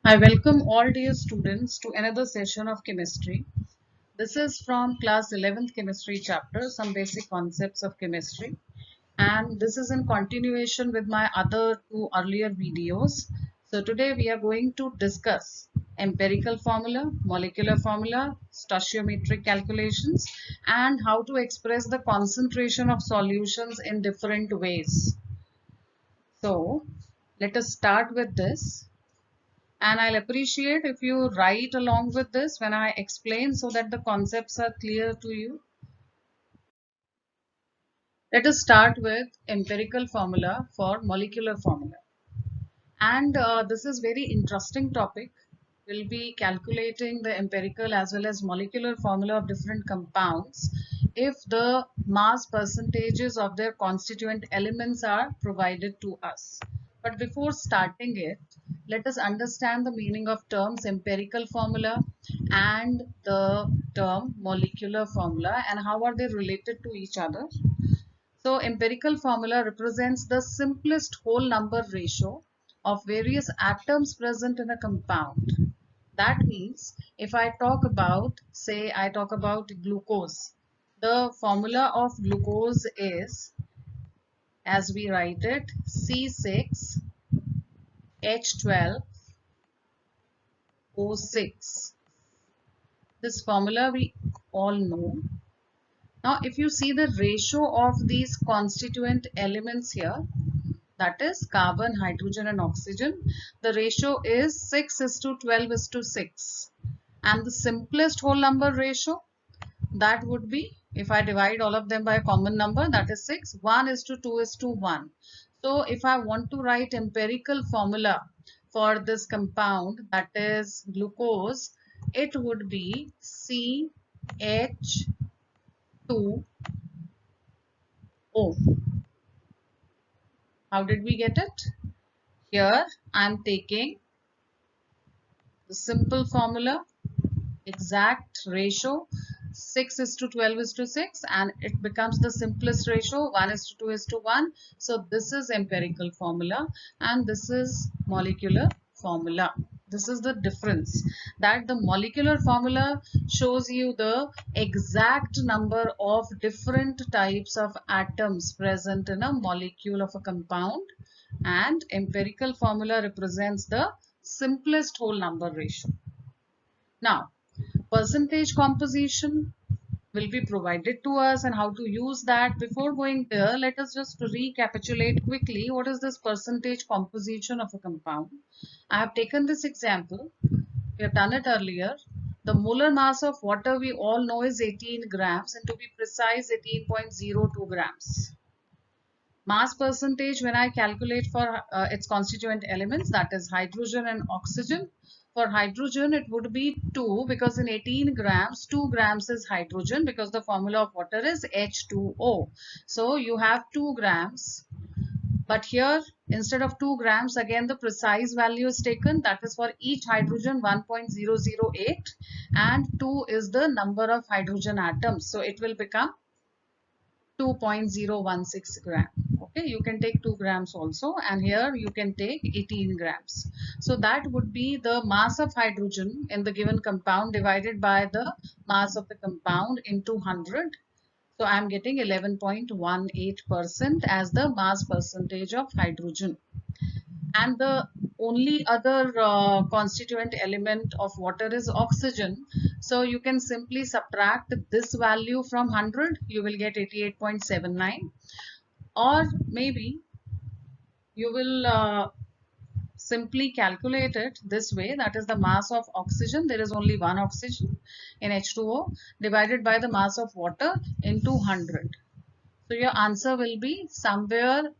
I welcome all dear students to another session of chemistry. This is from class 11th chemistry chapter, some basic concepts of chemistry. And this is in continuation with my other two earlier videos. So today we are going to discuss empirical formula, molecular formula, stoichiometric calculations, and how to express the concentration of solutions in different ways. So let us start with this. And I'll appreciate if you write along with this when I explain so that the concepts are clear to you. Let us start with empirical formula for molecular formula. And this is very interesting topic. We'll be calculating the empirical as well as molecular formula of different compounds if the mass percentages of their constituent elements are provided to us. But before starting it, let us understand the meaning of terms empirical formula and the term molecular formula and how are they related to each other. So empirical formula represents the simplest whole number ratio of various atoms present in a compound. That means if I talk about, say I talk about glucose, the formula of glucose is, as we write it, C6H12O6. This formula we all know. Now if you see the ratio of these constituent elements here, that is carbon, hydrogen and oxygen, the ratio is 6 is to 12 is to 6. And the simplest whole number ratio, that would be, if I divide all of them by a common number, that is 6, 1 is to 2 is to 1. So if I want to write empirical formula for this compound, that is glucose, it would be CH2O. How did we get it? Here I am taking the simple formula, exact ratio, 6 is to 12 is to 6, and it becomes the simplest ratio, 1 is to 2 is to 1. So this is empirical formula and this is molecular formula. This is the difference, that the molecular formula shows you the exact number of different types of atoms present in a molecule of a compound, and empirical formula represents the simplest whole number ratio. Now, percentage composition will be provided to us and how to use that. Before going there, let us just recapitulate quickly what is this percentage composition of a compound. I have taken this example. We have done it earlier. The molar mass of water we all know is 18 grams, and to be precise 18.02 grams. Mass percentage when I calculate for its constituent elements, that is hydrogen and oxygen. For hydrogen it would be 2 because in 18 grams 2 grams is hydrogen because the formula of water is H2O. So you have 2 grams, but here instead of 2 grams again the precise value is taken, that is for each hydrogen 1.008, and 2 is the number of hydrogen atoms, so it will become 2.016 gram. Okay, you can take 2 grams also, and here you can take 18 grams. So that would be the mass of hydrogen in the given compound divided by the mass of the compound into 100. So I am getting 11.18% as the mass percentage of hydrogen. And the only other constituent element of water is oxygen. So you can simply subtract this value from 100, you will get 88.79, or maybe you will simply calculate it this way, that is the mass of oxygen, there is only one oxygen in H2O, divided by the mass of water into 100. So your answer will be somewhere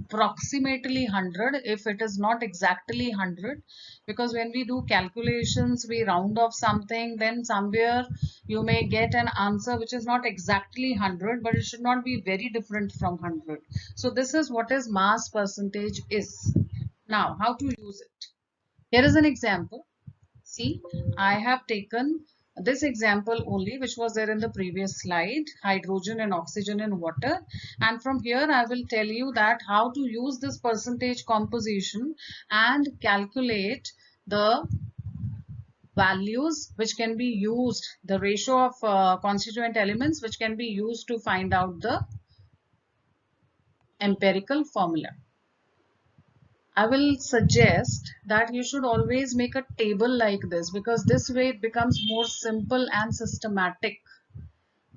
approximately 100 if it is not exactly 100, because when we do calculations we round off something, then somewhere you may get an answer which is not exactly 100, but it should not be very different from 100. So this is what is mass percentage is. Now how to use it? Here is an example. See, I have taken this example only which was there in the previous slide, hydrogen and oxygen in water, and from here I will tell you that how to use this percentage composition and calculate the values which can be used, the ratio of constituent elements which can be used to find out the empirical formula. I will suggest that you should always make a table like this, because this way it becomes more simple and systematic.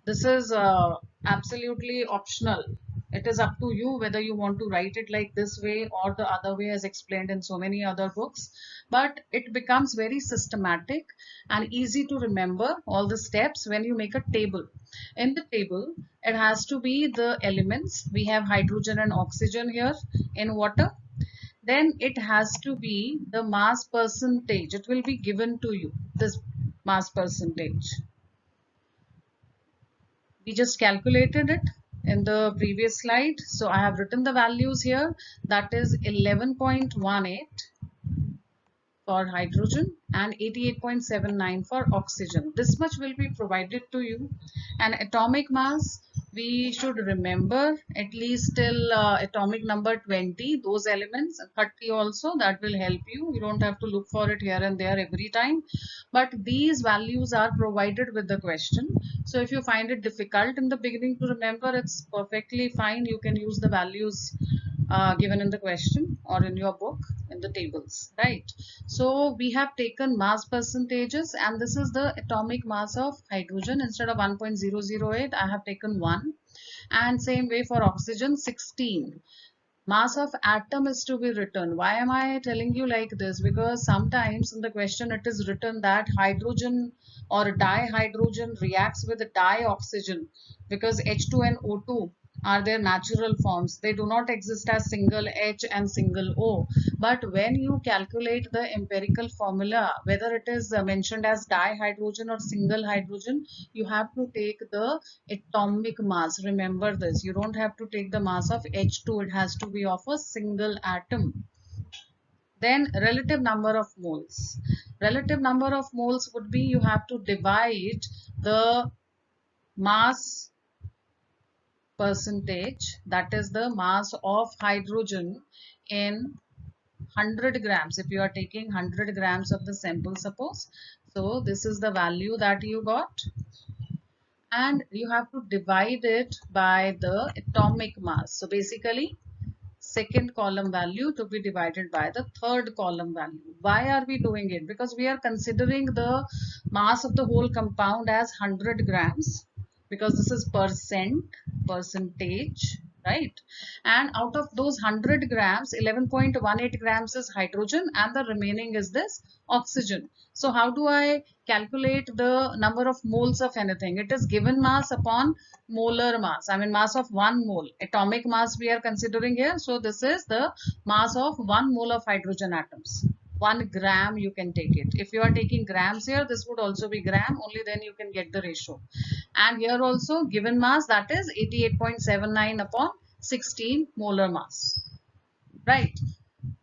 This is absolutely optional. It is up to you whether you want to write it like this way or the other way as explained in so many other books. But it becomes very systematic and easy to remember all the steps when you make a table. In the table, it has to be the elements. We have hydrogen and oxygen here in water. Then it has to be the mass percentage. It will be given to you, this mass percentage. We just calculated it in the previous slide. So I have written the values here. That is 11.18 for hydrogen and 88.79 for oxygen. This much will be provided to you. And atomic mass, we should remember at least till atomic number 20, those elements, 30 also, that will help you. You don't have to look for it here and there every time. But these values are provided with the question. So if you find it difficult in the beginning to remember, it's perfectly fine. You can use the values given in the question or in your book in the tables, right? So we have taken mass percentages, and this is the atomic mass of hydrogen. Instead of 1.008, I have taken 1, and same way for oxygen, 16. Mass of atom is to be written. Why am I telling you like this? Because sometimes in the question it is written that hydrogen or dihydrogen reacts with dioxygen, because H2 and O2 are their natural forms. They do not exist as single H and single O. But when you calculate the empirical formula, whether it is mentioned as dihydrogen or single hydrogen, you have to take the atomic mass. Remember this. You don't have to take the mass of H2. It has to be of a single atom. Then relative number of moles. Relative number of moles would be, you have to divide the mass percentage, that is the mass of hydrogen, in 100 grams. If you are taking 100 grams of the sample, suppose, so this is the value that you got, and you have to divide it by the atomic mass. So basically, second column value to be divided by the third column value. Why are we doing it? Because we are considering the mass of the whole compound as 100 grams, because this is percentage, right? And out of those 100 grams, 11.18 grams is hydrogen and the remaining is this oxygen. So how do I calculate the number of moles of anything? It is given mass upon molar mass. I mean mass of 1 mole. Atomic mass we are considering here. So this is the mass of 1 mole of hydrogen atoms. 1 gram you can take it. If you are taking grams here, this would also be gram. Only then you can get the ratio. And here also given mass, that is 88.79 upon 16 molar mass. Right.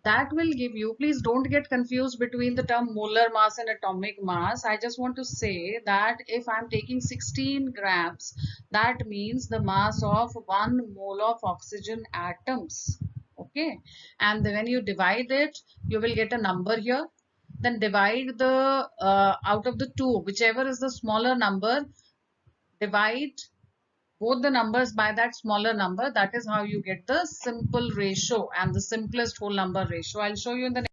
That will give you, please don't get confused between the term molar mass and atomic mass. I just want to say that if I'm taking 16 grams, that means the mass of 1 mole of oxygen atoms. Okay. And when you divide it, you will get a number here. Then divide the, out of the two, whichever is the smaller number, divide both the numbers by that smaller number. That is how you get the simple ratio and the simplest whole number ratio. I'll show you in the next.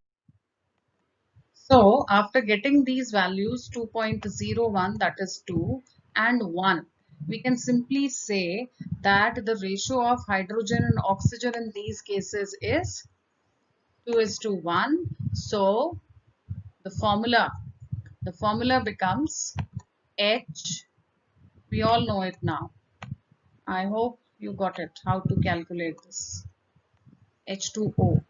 So after getting these values 2.01, that is 2, and 1, we can simply say that the ratio of hydrogen and oxygen in these cases is 2:1. So the formula becomes H. We all know it now. I hope you got it, how to calculate this. H2O.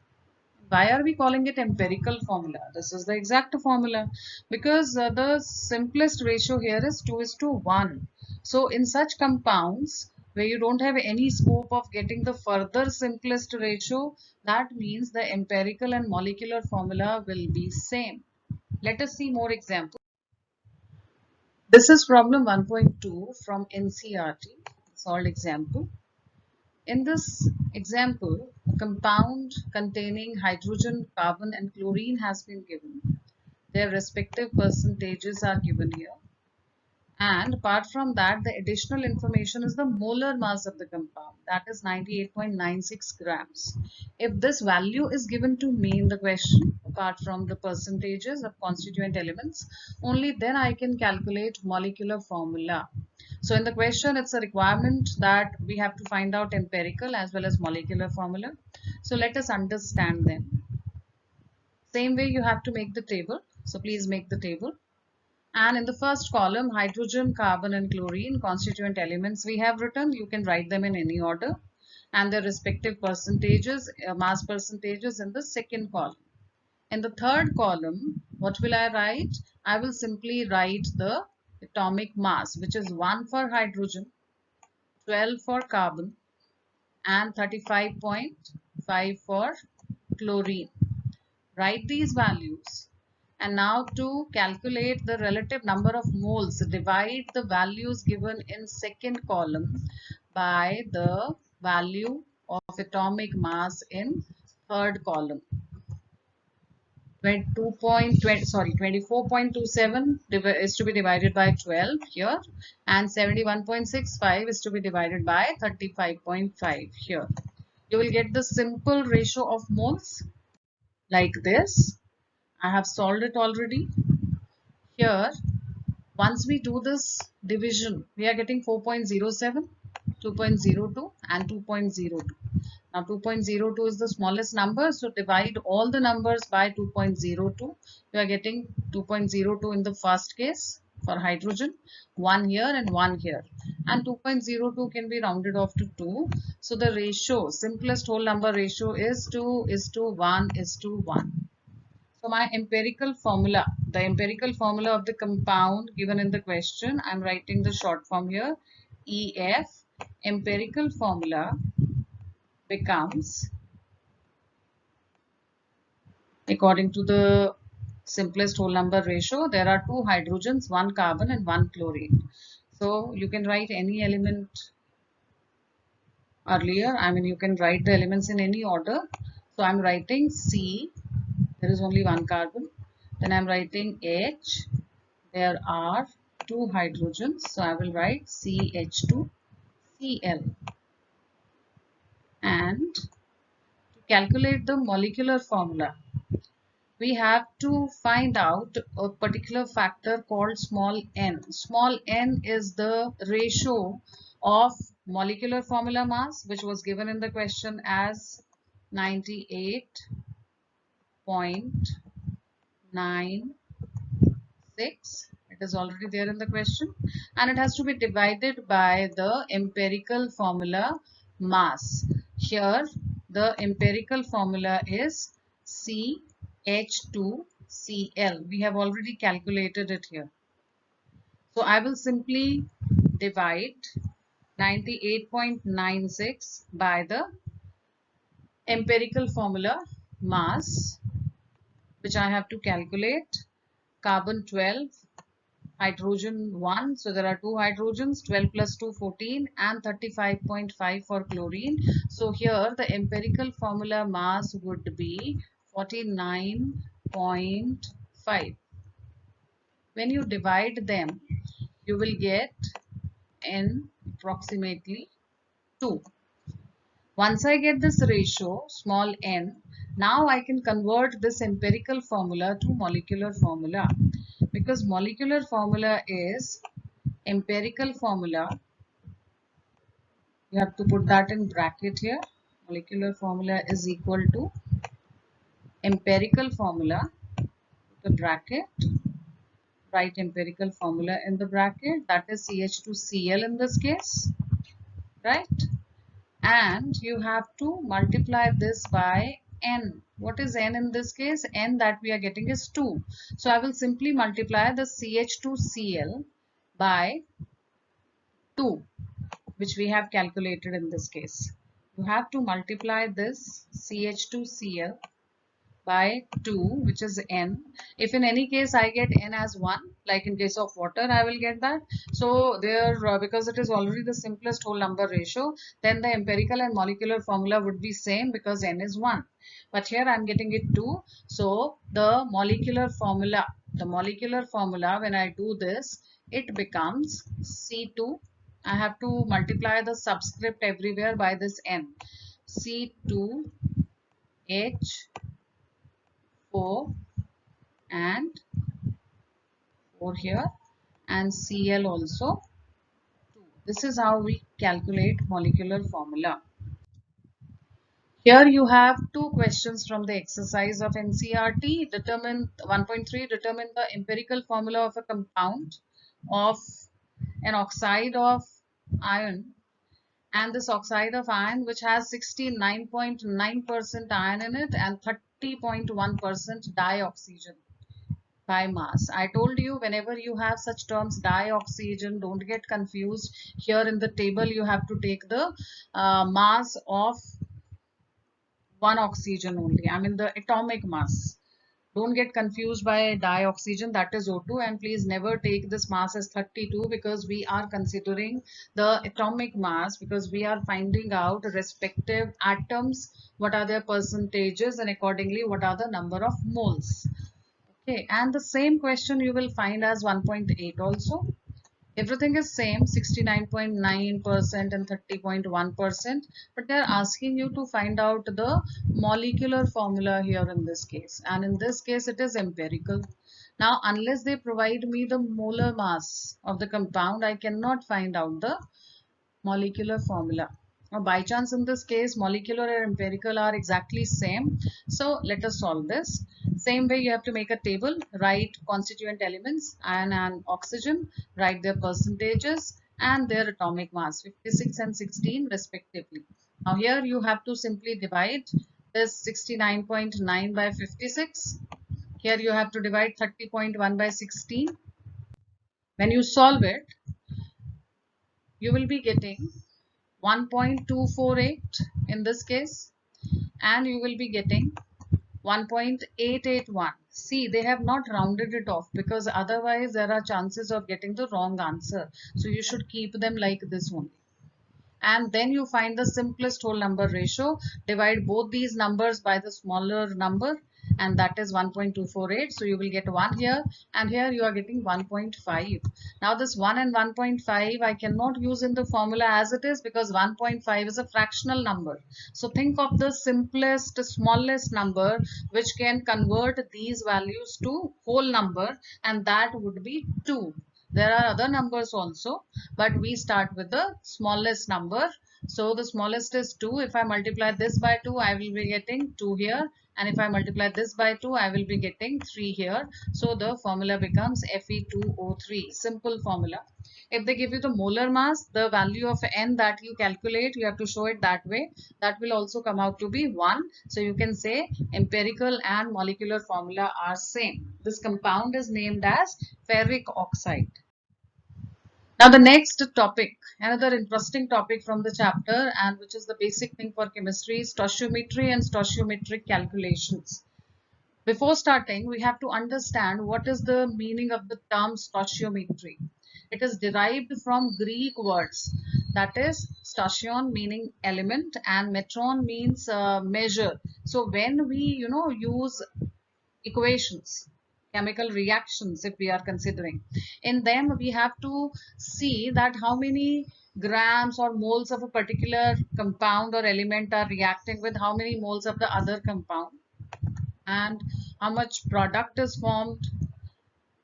Why are we calling it empirical formula? This is the exact formula, because the simplest ratio here is 2:1. So in such compounds where you don't have any scope of getting the further simplest ratio, that means the empirical and molecular formula will be same. Let us see more examples. This is problem 1.2 from NCERT, solved example. In this example, a compound containing hydrogen, carbon and chlorine has been given. Their respective percentages are given here. And apart from that, the additional information is the molar mass of the compound, that is 98.96 grams. If this value is given to me in the question, apart from the percentages of constituent elements, only then I can calculate molecular formula. So in the question, it's a requirement that we have to find out empirical as well as molecular formula. So let us understand them. Same way you have to make the table. So please make the table. And in the first column, hydrogen, carbon and chlorine, constituent elements we have written. You can write them in any order. And their respective percentages, mass percentages in the second column. In the third column, what will I write? I will simply write the atomic mass, which is 1 for hydrogen, 12 for carbon, and 35.5 for chlorine. Write these values. And now to calculate the relative number of moles, divide the values given in second column by the value of atomic mass in third column. 24.27 is to be divided by 12 here, and 71.65 is to be divided by 35.5 here. You will get the simple ratio of moles like this. I have solved it already. Here, once we do this division, we are getting 4.07, 2.02 and 2.02. Now 2.02 is the smallest number, so divide all the numbers by 2.02. You are getting 2.02 in the first case for hydrogen, 1 here and 1 here. And 2.02 can be rounded off to 2. So the ratio, simplest whole number ratio is 2:1:1. So my empirical formula, the empirical formula of the compound given in the question, I'm writing the short form here, EF. Empirical formula becomes, according to the simplest whole number ratio, there are 2 hydrogens, 1 carbon and 1 chlorine. So you can write any element earlier. I mean, you can write the elements in any order. So I'm writing C, there is only 1 carbon. Then I'm writing H, there are 2 hydrogens. So I will write CH2Cl. And to calculate the molecular formula, we have to find out a particular factor called small n. Small n is the ratio of molecular formula mass, which was given in the question as 98.96. It is already there in the question, and it has to be divided by the empirical formula mass. Here the empirical formula is CH2Cl. We have already calculated it here. So I will simply divide 98.96 by the empirical formula mass, which I have to calculate. Carbon 12, hydrogen 1, so there are 2 hydrogens, 12 plus 2, 14, and 35.5 for chlorine. So here the empirical formula mass would be 49.5. When you divide them, you will get n approximately 2. Once I get this ratio, small n, now I can convert this empirical formula to molecular formula. Because molecular formula is empirical formula, you have to put that in bracket here. Molecular formula is equal to empirical formula, the bracket, write empirical formula in the bracket, that is CH2Cl in this case, right? And you have to multiply this by n. What is n in this case? N that we are getting is 2. So I will simply multiply the CH2Cl by 2, which we have calculated in this case. You have to multiply this CH2Cl by 2, which is n. If in any case I get n as 1, like in case of water, I will get that. So there, because it is already the simplest whole number ratio, then the empirical and molecular formula would be same because n is 1. But here I am getting it 2. So the molecular formula the molecular formula, when I do this, it becomes C2. I have to multiply the subscript everywhere by this N. C2H4 and 4 here, and Cl also 2. This is how we calculate molecular formula. Here you have two questions from the exercise of NCERT. Determine 1.3, determine the empirical formula of a compound of an oxide of iron, and this oxide of iron which has 69.9% iron in it and 30.1% dioxygen by mass. I told you whenever you have such terms dioxygen, don't get confused. Here in the table you have to take the mass of one oxygen only. I mean the atomic mass. Don't get confused by dioxygen, that is O2, and please never take this mass as 32 because we are considering the atomic mass, because we are finding out respective atoms, what are their percentages, and accordingly what are the number of moles. Okay, and the same question you will find as 1.8 also. Everything is same, 69.9% and 30.1%, but they are asking you to find out the molecular formula here in this case, and in this case it is empirical. Now unless they provide me the molar mass of the compound, I cannot find out the molecular formula. Now by chance in this case molecular and empirical are exactly same, so let us solve this. Same way you have to make a table, write constituent elements and oxygen, write their percentages and their atomic mass 56 and 16 respectively. Now here you have to simply divide this 69.9 by 56. Here you have to divide 30.1 by 16. When you solve it, you will be getting 1.248 in this case, and you will be getting 1.881. See, they have not rounded it off because otherwise there are chances of getting the wrong answer. So you should keep them like this only. And then you find the simplest whole number ratio, divide both these numbers by the smaller number, and that is 1.248. So you will get 1 here, and here you are getting 1.5. Now this 1 and 1.5 I cannot use in the formula as it is because 1.5 is a fractional number. So think of the simplest, smallest number which can convert these values to whole number, and that would be 2. There are other numbers also, but we start with the smallest number. So the smallest is 2. If I multiply this by 2, I will be getting 2 here. And if I multiply this by 2, I will be getting 3 here. So the formula becomes Fe2O3. Simple formula. If they give you the molar mass, the value of N that you calculate, you have to show it that way. That will also come out to be 1. So you can say empirical and molecular formula are same. This compound is named as ferric oxide. Now the next topic, another interesting topic from the chapter, and which is the basic thing for chemistry, is stoichiometry and stoichiometric calculations. Before starting, we have to understand what is the meaning of the term stoichiometry. It is derived from Greek words, that is stoichion meaning element and metron means measure. So when we use equations, chemical reactions, if we are considering, in them we have to see that how many grams or moles of a particular compound or element are reacting with how many moles of the other compound, and how much product is formed.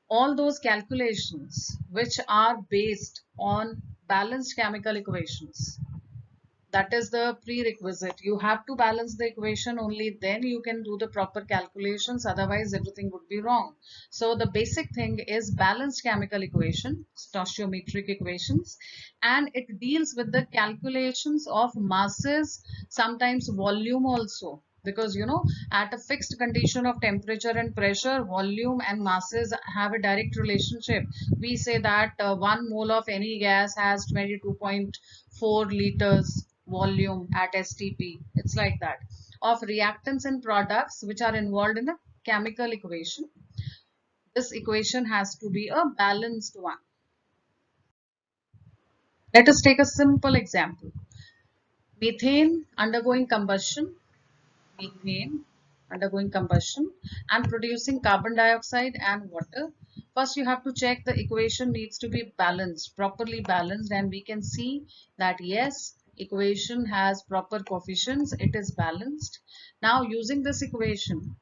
All those calculations which are based on balanced chemical equations, that is the prerequisite. You have to balance the equation, only then you can do the proper calculations, otherwise everything would be wrong. So the basic thing is balanced chemical equation, stoichiometric equations, and it deals with the calculations of masses, sometimes volume also, because at a fixed condition of temperature and pressure, volume and masses have a direct relationship. We say that 1 mole of any gas has 22.4 liters volume at STP. It's like that. Of reactants and products which are involved in a chemical equation, this equation has to be a balanced one. Let us take a simple example. Methane undergoing combustion. Methane undergoing combustion and producing carbon dioxide and water. First, you have to check the equation needs to be balanced, properly balanced, and we can see that yes, equation has proper coefficients, it is balanced. Now, using this equation,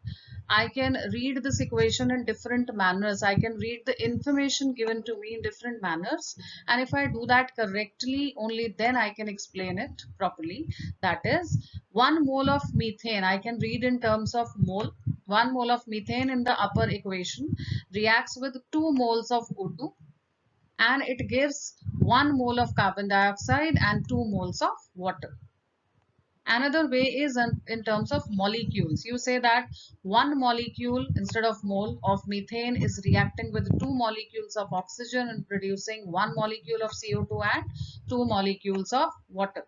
I can read this equation in different manners. I can read the information given to me in different manners. And if I do that correctly, only then I can explain it properly. That is, 1 mole of methane, I can read in terms of mole. 1 mole of methane in the upper equation reacts with 2 moles of O2 and it gives 1 mole of carbon dioxide and 2 moles of water. Another way is in terms of molecules. You say that 1 molecule instead of mole of methane is reacting with 2 molecules of oxygen and producing 1 molecule of CO2 and 2 molecules of water.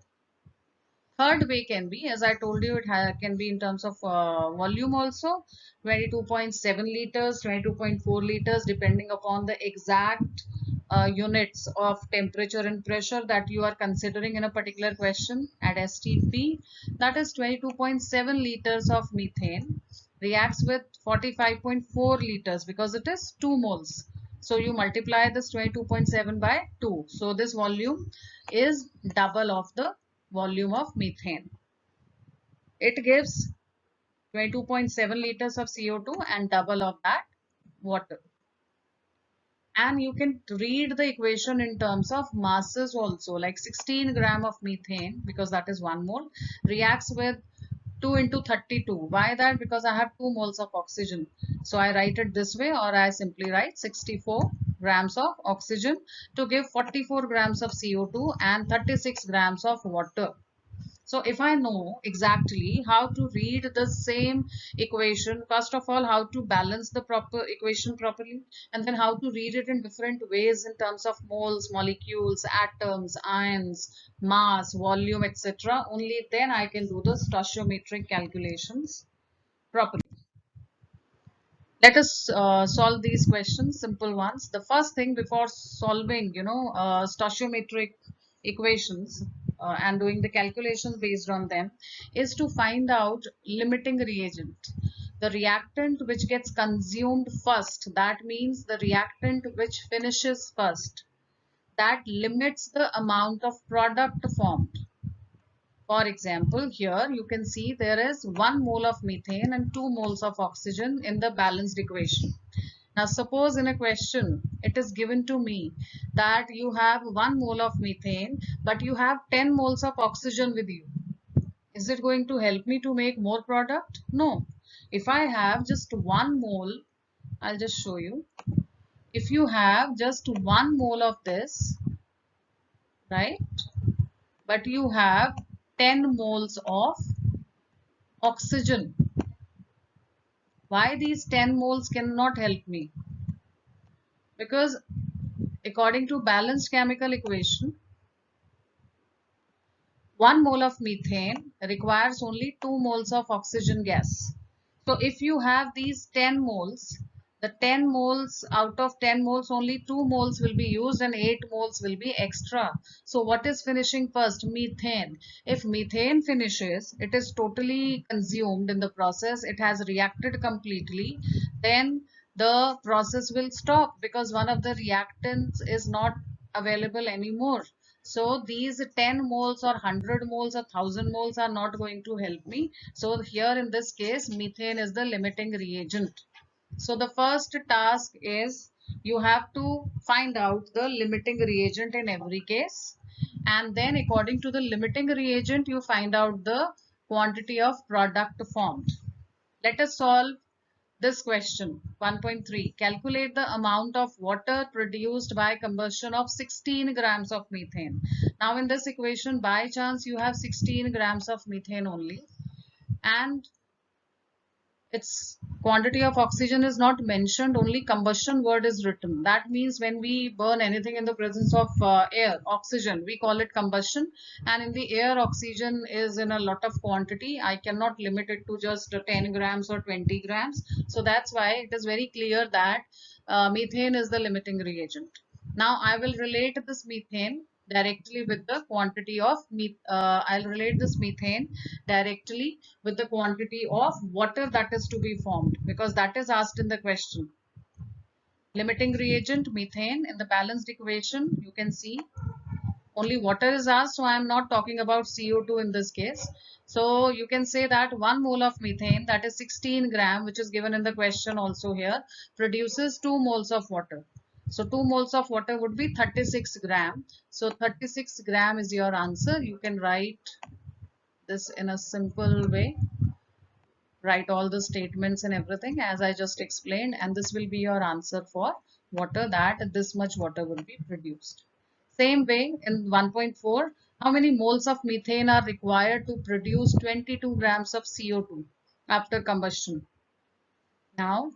Third way can be, as I told you, it can be in terms of volume also, 22.7 liters, 22.4 liters, depending upon the exact units of temperature and pressure that you are considering in a particular question at STP. That is 22.7 liters of methane reacts with 45.4 liters because it is 2 moles. So you multiply this 22.7 by 2. So this volume is double of the volume of methane. It gives 22.7 liters of CO2 and double of that water. And you can read the equation in terms of masses also, like 16 gram of methane, because that is 1 mole, reacts with 2 into 32. Why that? Because I have 2 moles of oxygen. So I write it this way, or I simply write 64 grams of oxygen to give 44 grams of CO2 and 36 grams of water. So if I know exactly how to read the same equation, first of all, how to balance the proper equation properly, and then how to read it in different ways in terms of moles, molecules, atoms, ions, mass, volume, etc. Only then I can do the stoichiometric calculations properly. Let us solve these questions, simple ones. The first thing before solving, stoichiometric equations and doing the calculations based on them is to find out limiting reagent. The reactant which gets consumed first, that means the reactant which finishes first, that limits the amount of product formed. For example, here you can see there is 1 mole of methane and 2 moles of oxygen in the balanced equation. Now suppose in a question it is given to me that you have 1 mole of methane but you have 10 moles of oxygen with you. Is it going to help me to make more product? No. If I have just 1 mole, I'll just show you. If you have just 1 mole of this, right, but you have 10 moles of oxygen. Why these 10 moles cannot help me? Because according to balanced chemical equation, 1 mole of methane requires only 2 moles of oxygen gas. So if you have these 10 moles, the 10 moles out of 10 moles, only 2 moles will be used and 8 moles will be extra. So what is finishing first? Methane. If methane finishes, it is totally consumed in the process. It has reacted completely. Then the process will stop because one of the reactants is not available anymore. So these 10 moles or 100 moles or 1000 moles are not going to help me. So here in this case, methane is the limiting reagent. So the first task is you have to find out the limiting reagent in every case. And then according to the limiting reagent, you find out the quantity of product formed. Let us solve this question. 1.3. Calculate the amount of water produced by combustion of 16 grams of methane. Now in this equation, by chance you have 16 grams of methane only, and its quantity of oxygen is not mentioned, only combustion word is written. That means when we burn anything in the presence of air, oxygen, we call it combustion, and in the air oxygen is in a lot of quantity. I cannot limit it to just 10 grams or 20 grams. So that's why it is very clear that methane is the limiting reagent. Now I will relate this methane directly with the quantity of I'll relate this methane directly with the quantity of water that is to be formed, because that is asked in the question. Limiting reagent methane in the balanced equation, you can see only water is asked, so I am not talking about CO2 in this case. So you can say that 1 mole of methane, that is 16 gram, which is given in the question also here, produces 2 moles of water. So 2 moles of water would be 36 gram. So 36 gram is your answer. You can write this in a simple way. Write all the statements and everything as I just explained, and this will be your answer for water, that this much water will be produced. Same way in 1.4, how many moles of methane are required to produce 22 grams of CO2 after combustion? Now,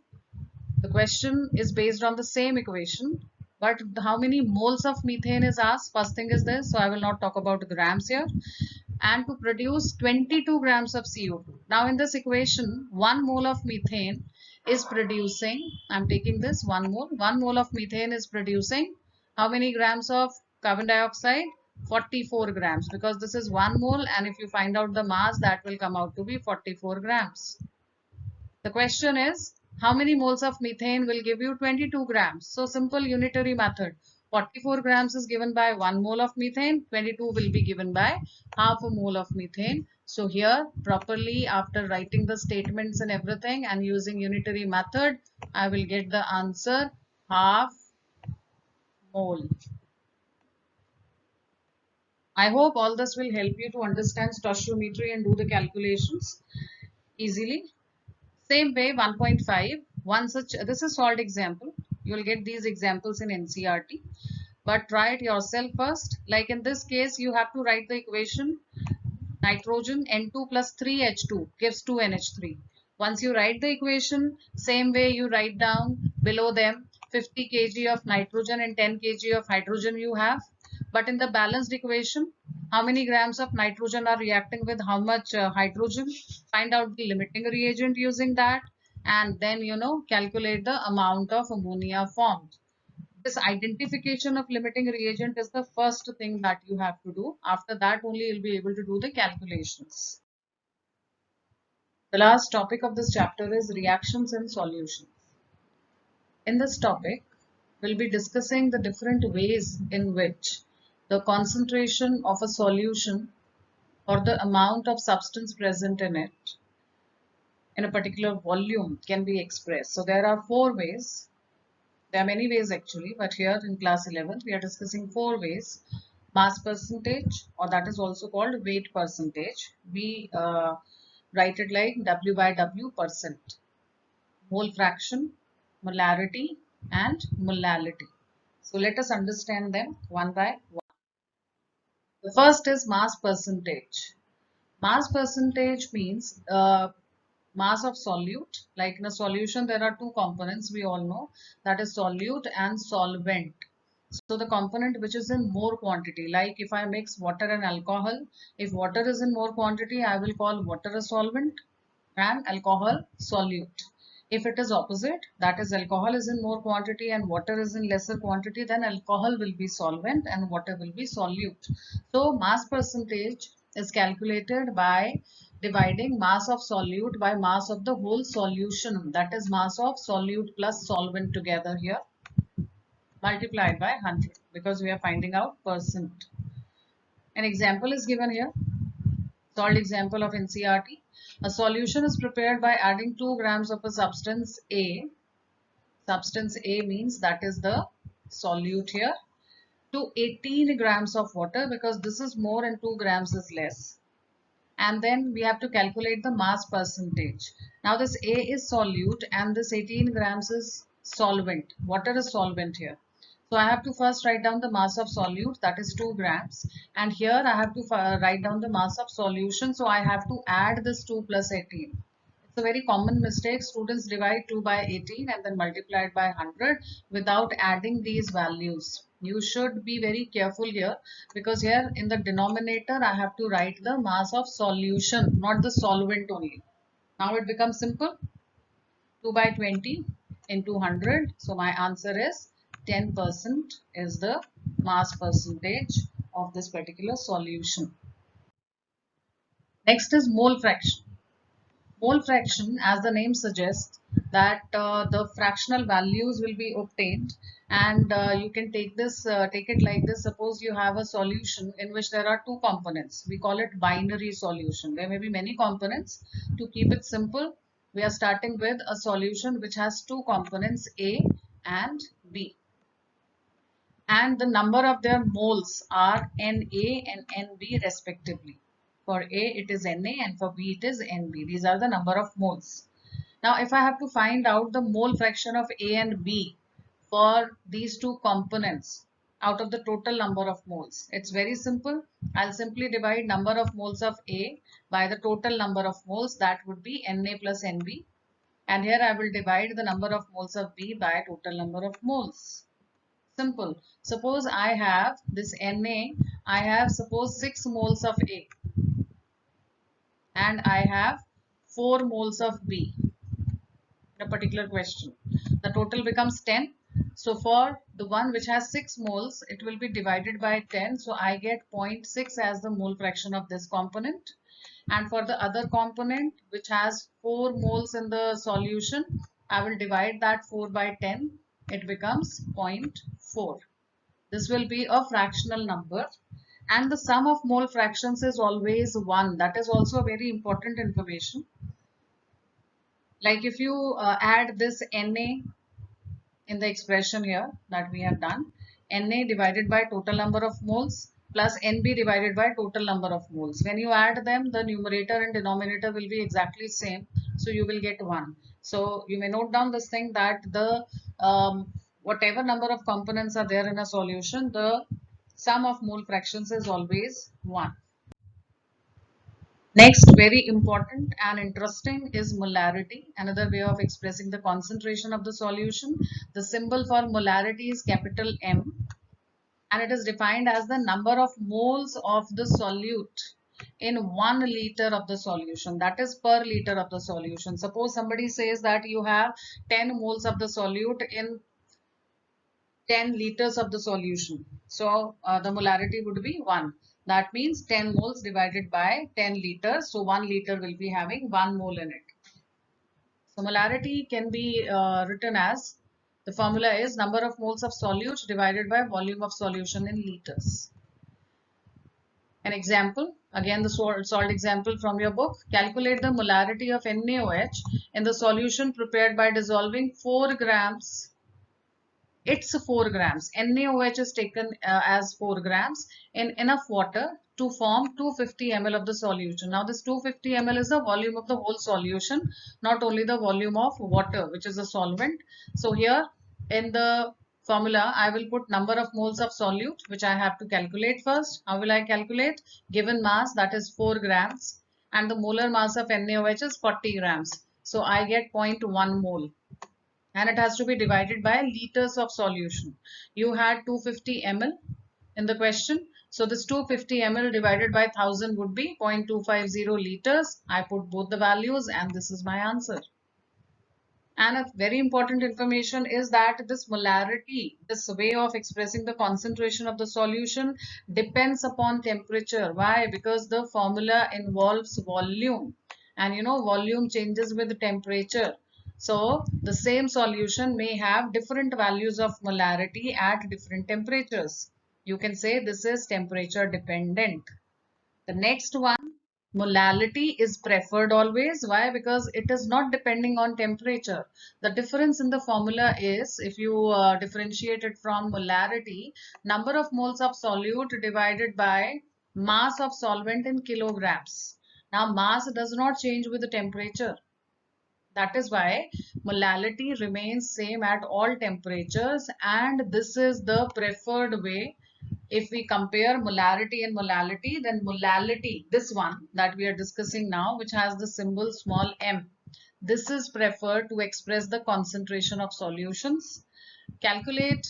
the question is based on the same equation, but how many moles of methane is asked? First thing is this, so I will not talk about grams here. And to produce 22 grams of CO2. Now in this equation, 1 mole of methane is producing, I'm taking this 1 mole of methane is producing how many grams of carbon dioxide? 44 grams, because this is 1 mole, and if you find out the mass, that will come out to be 44 grams. The question is, how many moles of methane will give you 22 grams? So simple unitary method. 44 grams is given by 1 mole of methane, 22 will be given by half a mole of methane. So here properly, after writing the statements and everything and using unitary method, I will get the answer half mole. I hope all this will help you to understand stoichiometry and do the calculations easily. Same way, 1.5, one such, this is solved example. You will get these examples in NCERT, but try it yourself first. Like in this case, you have to write the equation nitrogen N2 plus 3H2 gives 2NH3. Once you write the equation, same way you write down below them 50 kg of nitrogen and 10 kg of hydrogen you have. But in the balanced equation, how many grams of nitrogen are reacting with how much hydrogen? Find out the limiting reagent using that, and then calculate the amount of ammonia formed. This identification of limiting reagent is the first thing that you have to do. After that only you'll be able to do the calculations. The last topic of this chapter is reactions and solutions. In this topic, we'll be discussing the different ways in which the concentration of a solution or the amount of substance present in it in a particular volume can be expressed. So there are 4 ways. There are many ways actually, but here in class 11 we are discussing 4 ways. Mass percentage, or that is also called weight percentage. We write it like W by W percent. Mole fraction, molarity and molality. So let us understand them one by one. The first is mass percentage. Mass percentage means mass of solute. Like in a solution, there are 2 components we all know, that is solute and solvent. So the component which is in more quantity, like if I mix water and alcohol, if water is in more quantity, I will call water a solvent and alcohol solute. If it is opposite, that is alcohol is in more quantity and water is in lesser quantity, then alcohol will be solvent and water will be solute. So mass percentage is calculated by dividing mass of solute by mass of the whole solution, that is mass of solute plus solvent together here, multiplied by 100, because we are finding out percent. An example is given here. Solved example of NCERT. A solution is prepared by adding 2 grams of a substance A. Substance A means that is the solute here, to 18 grams of water, because this is more and 2 grams is less. And then we have to calculate the mass percentage. Now this A is solute and this 18 grams is solvent. Water is solvent here. So I have to first write down the mass of solute, that is 2 grams, and here I have to write down the mass of solution, so I have to add this 2 plus 18. It's a very common mistake. Students divide 2 by 18 and then multiply it by 100 without adding these values. You should be very careful here, because here in the denominator I have to write the mass of solution, not the solvent only. Now it becomes simple. 2 by 20 into 100. So my answer is 10% is the mass percentage of this particular solution. Next is mole fraction. Mole fraction, as the name suggests, that the fractional values will be obtained, and you can take it like this. Suppose you have a solution in which there are two components. We call it binary solution. There may be many components. To keep it simple, we are starting with a solution which has two components, A and B. And the number of their moles are Na and Nb respectively. For A it is Na and for B it is Nb. These are the number of moles. Now if I have to find out the mole fraction of A and B for these two components out of the total number of moles, it's very simple. I'll simply divide number of moles of A by the total number of moles, that would be Na plus Nb, and here I will divide the number of moles of B by total number of moles. Simple. Suppose I have this Na, I have suppose 6 moles of A and I have 4 moles of B in a particular question. The total becomes 10. So for the one which has 6 moles, it will be divided by 10. So I get 0.6 as the mole fraction of this component. And for the other component which has 4 moles in the solution, I will divide that 4 by 10. It becomes 0.4. This will be a fractional number, and the sum of mole fractions is always 1. That is also very important information. Like if you add this Na in the expression here that we have done, Na divided by total number of moles plus Nb divided by total number of moles. When you add them, the numerator and denominator will be exactly same. So you will get 1. So you may note down this thing that the whatever number of components are there in a solution, the sum of mole fractions is always 1. Next, very important and interesting is molarity, another way of expressing the concentration of the solution. The symbol for molarity is capital M, and it is defined as the number of moles of the solute in 1 liter of the solution, that is per liter of the solution. Suppose somebody says that you have 10 moles of the solute in 10 liters of the solution. So the molarity would be 1. That means 10 moles divided by 10 liters. So 1 liter will be having 1 mole in it. So molarity can be written as, the formula is number of moles of solute divided by volume of solution in liters. An example, again the solved example from your book. Calculate the molarity of NaOH in the solution prepared by dissolving 4 grams. It's 4 grams. NaOH is taken as 4 grams in enough water to form 250 ml of the solution. Now this 250 ml is the volume of the whole solution, not only the volume of water, which is a solvent. So here in the formula, I will put number of moles of solute, which I have to calculate first. How will I calculate? Given mass, that is 4 grams, and the molar mass of NaOH is 40 grams. So I get 0.1 mole. And it has to be divided by liters of solution. You had 250 ml in the question. So this 250 ml divided by 1000 would be 0.250 liters. I put both the values and this is my answer. And a very important information is that this molarity, this way of expressing the concentration of the solution, depends upon temperature. Why? Because the formula involves volume, and you know volume changes with temperature. So the same solution may have different values of molarity at different temperatures. You can say this is temperature dependent. The next one, molality is preferred always. Why? Because it is not depending on temperature. The difference in the formula is, if you differentiate it from molarity, number of moles of solute divided by mass of solvent in kilograms. Now mass does not change with the temperature. That is why molality remains same at all temperatures, and this is the preferred way. If we compare molarity and molality, then molality, this one that we are discussing now, which has the symbol small m, this is preferred to express the concentration of solutions. Calculate,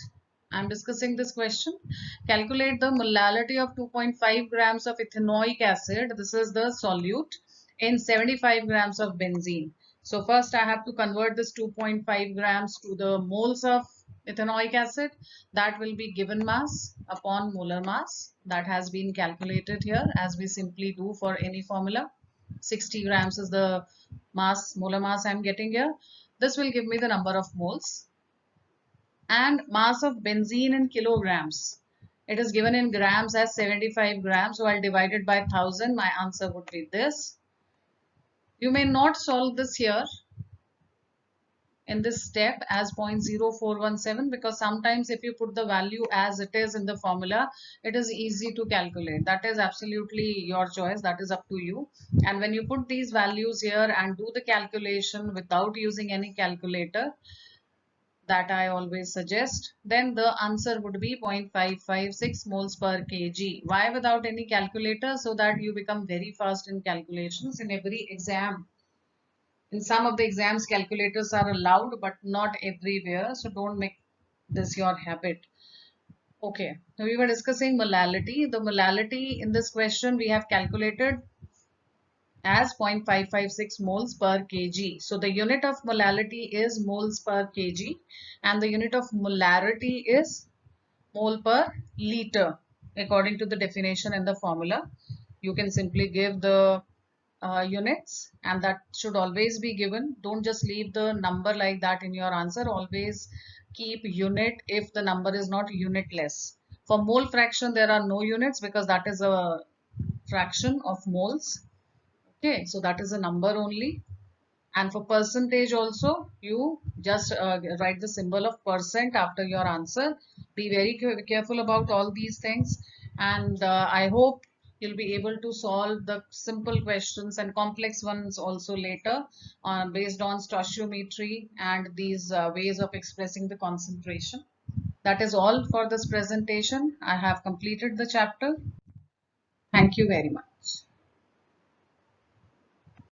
I'm discussing this question. Calculate the molality of 2.5 grams of ethanoic acid, this is the solute, in 75 grams of benzene. So first I have to convert this 2.5 grams to the moles of ethanoic acid, that will be given mass upon molar mass that has been calculated here as we simply do for any formula. 60 grams is the mass, molar mass I'm getting here. This will give me the number of moles. And mass of benzene in kilograms. It is given in grams as 75 grams. So I'll divide it by 1000. My answer would be this. You may not solve this here in this step as 0.0417 because sometimes if you put the value as it is in the formula, it is easy to calculate. That is absolutely your choice. That is up to you. And when you put these values here and do the calculation without using any calculator, that I always suggest, then the answer would be 0.556 moles per kg. Why without any calculator? So that you become very fast in calculations in every exam. In some of the exams, calculators are allowed, but not everywhere. So don't make this your habit. Okay, so we were discussing molality. The molality in this question we have calculated as 0.556 moles per kg. So the unit of molality is moles per kg and the unit of molarity is mole per liter according to the definition in the formula. You can simply give the units and that should always be given. Don't just leave the number like that in your answer. Always keep unit if the number is not unitless. For mole fraction there are no units because that is a fraction of moles. Okay, so that is a number only. And for percentage also, you just write the symbol of percent after your answer. Be very careful about all these things. And I hope you'll be able to solve the simple questions and complex ones also later based on stoichiometry and these ways of expressing the concentration. That is all for this presentation. I have completed the chapter. Thank you very much.